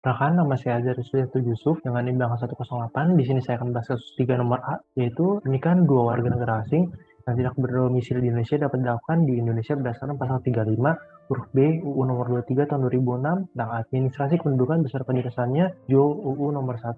Rekan, nama saya Azhar Rizal Yusuf dengan NIM belakang 108. Di sini saya akan bahas kasus 3 nomor A, yaitu pernikahan dua warga negara asing yang tidak berdomisili di Indonesia dapat dilakukan di Indonesia berdasarkan pasal 35 huruf B UU nomor 23 tahun 2006 tentang administrasi kependudukan beserta penjelasannya JO UU nomor 1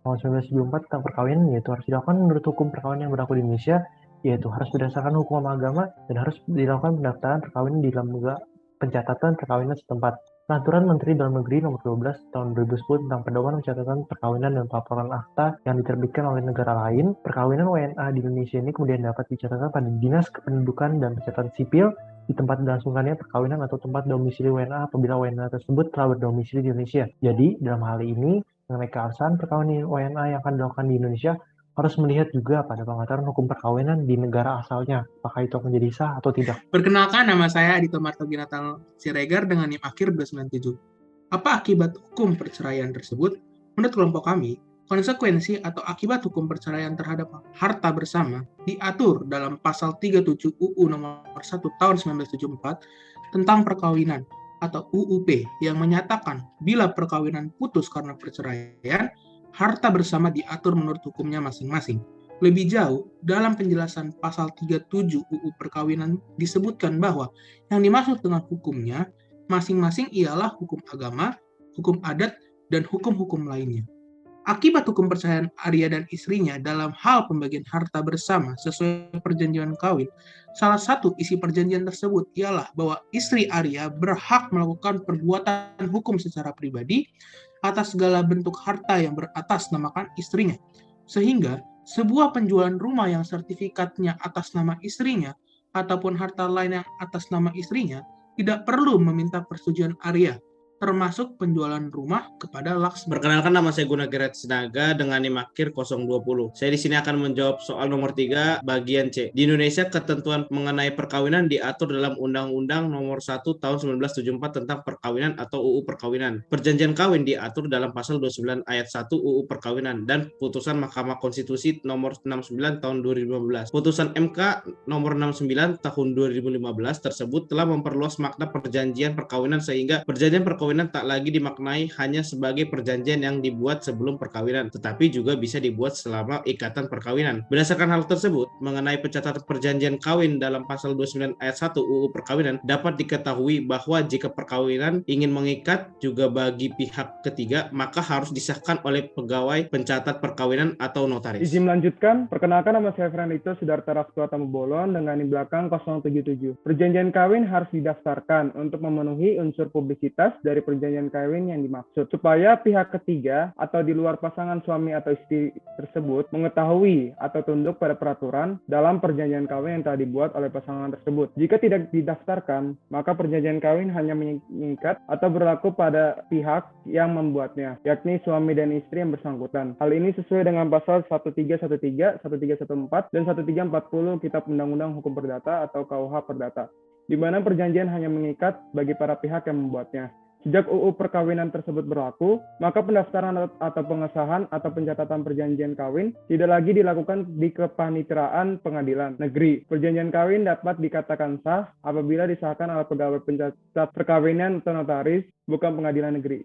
tahun 1974 tentang perkawinan, yaitu harus dilakukan menurut hukum perkawinan yang berlaku di Indonesia, yaitu harus berdasarkan hukum agama dan harus dilakukan pendaftaran perkawinan di lembaga pencatatan perkawinan setempat. Peraturan Menteri Dalam Negeri Nomor 12 Tahun 2010 tentang pedoman pencatatan perkawinan dan pelaporan akta yang diterbitkan oleh negara lain, perkawinan WNA di Indonesia ini kemudian dapat dicatatkan pada Dinas Kependudukan dan Pencatatan Sipil di tempat dilangsungkannya perkawinan atau tempat domisili WNA apabila WNA tersebut telah berdomisili di Indonesia. Jadi, dalam hal ini, mengenai keabsahan perkawinan WNA yang akan dilakukan di Indonesia harus melihat juga pada pengaturan hukum perkawinan di negara asalnya, apakah itu menjadi sah atau tidak. Perkenalkan, nama saya Adito Martoginatal Siregar dengan NIM akhir 297. Apa akibat hukum perceraian tersebut? Menurut kelompok kami, konsekuensi atau akibat hukum perceraian terhadap harta bersama diatur dalam pasal 37 UU nomor 1 tahun 1974 tentang perkawinan atau UUP yang menyatakan bila perkawinan putus karena perceraian, harta bersama diatur menurut hukumnya masing-masing. Lebih jauh, dalam penjelasan pasal 37 UU Perkawinan disebutkan bahwa yang dimaksud dengan hukumnya masing-masing ialah hukum agama, hukum adat, dan hukum-hukum lainnya. Akibat hukum perceraian Arya dan istrinya dalam hal pembagian harta bersama sesuai perjanjian kawin, salah satu isi perjanjian tersebut ialah bahwa istri Arya berhak melakukan perbuatan hukum secara pribadi atas segala bentuk harta yang beratasnamakan istrinya. Sehingga sebuah penjualan rumah yang sertifikatnya atas nama istrinya ataupun harta lain yang atas nama istrinya tidak perlu meminta persetujuan Arya, termasuk penjualan rumah kepada Laksmi. Perkenalkan, nama saya Gunagerat Sinaga dengan NIM akhir 020. Saya di sini akan menjawab soal nomor 3 bagian C. Di Indonesia, ketentuan mengenai perkawinan diatur dalam Undang-Undang nomor 1 tahun 1974 tentang perkawinan atau UU Perkawinan. Perjanjian kawin diatur dalam pasal 29 ayat 1 UU Perkawinan dan putusan Mahkamah Konstitusi nomor 69 tahun 2015. Putusan MK nomor 69 tahun 2015 tersebut telah memperluas makna perjanjian perkawinan sehingga perjanjian perkawinan tak lagi dimaknai hanya sebagai perjanjian yang dibuat sebelum perkawinan, tetapi juga bisa dibuat selama ikatan perkawinan. Berdasarkan hal tersebut, mengenai pencatatan perjanjian kawin dalam pasal 29 ayat 1 UU Perkawinan, dapat diketahui bahwa jika perkawinan ingin mengikat juga bagi pihak ketiga, maka harus disahkan oleh pegawai pencatat perkawinan atau notaris. Izin melanjutkan, perkenalkan, nama saya Franito Sidarta Rastua Tamubolon dengan di belakang 077. Perjanjian kawin harus didaftarkan untuk memenuhi unsur publisitas dari perjanjian kawin yang dimaksud, supaya pihak ketiga atau di luar pasangan suami atau istri tersebut mengetahui atau tunduk pada peraturan dalam perjanjian kawin yang telah dibuat oleh pasangan tersebut. Jika tidak didaftarkan, maka perjanjian kawin hanya mengikat atau berlaku pada pihak yang membuatnya, yakni suami dan istri yang bersangkutan. Hal ini sesuai dengan pasal 1313, 1314, dan 1340 Kitab Undang-Undang Hukum Perdata atau KUH Perdata, di mana perjanjian hanya mengikat bagi para pihak yang membuatnya. Sejak UU Perkawinan tersebut berlaku, maka pendaftaran atau pengesahan atau pencatatan perjanjian kawin tidak lagi dilakukan di kepaniteraan pengadilan negeri. Perjanjian kawin dapat dikatakan sah apabila disahkan oleh pegawai pencatat perkawinan atau notaris, bukan pengadilan negeri.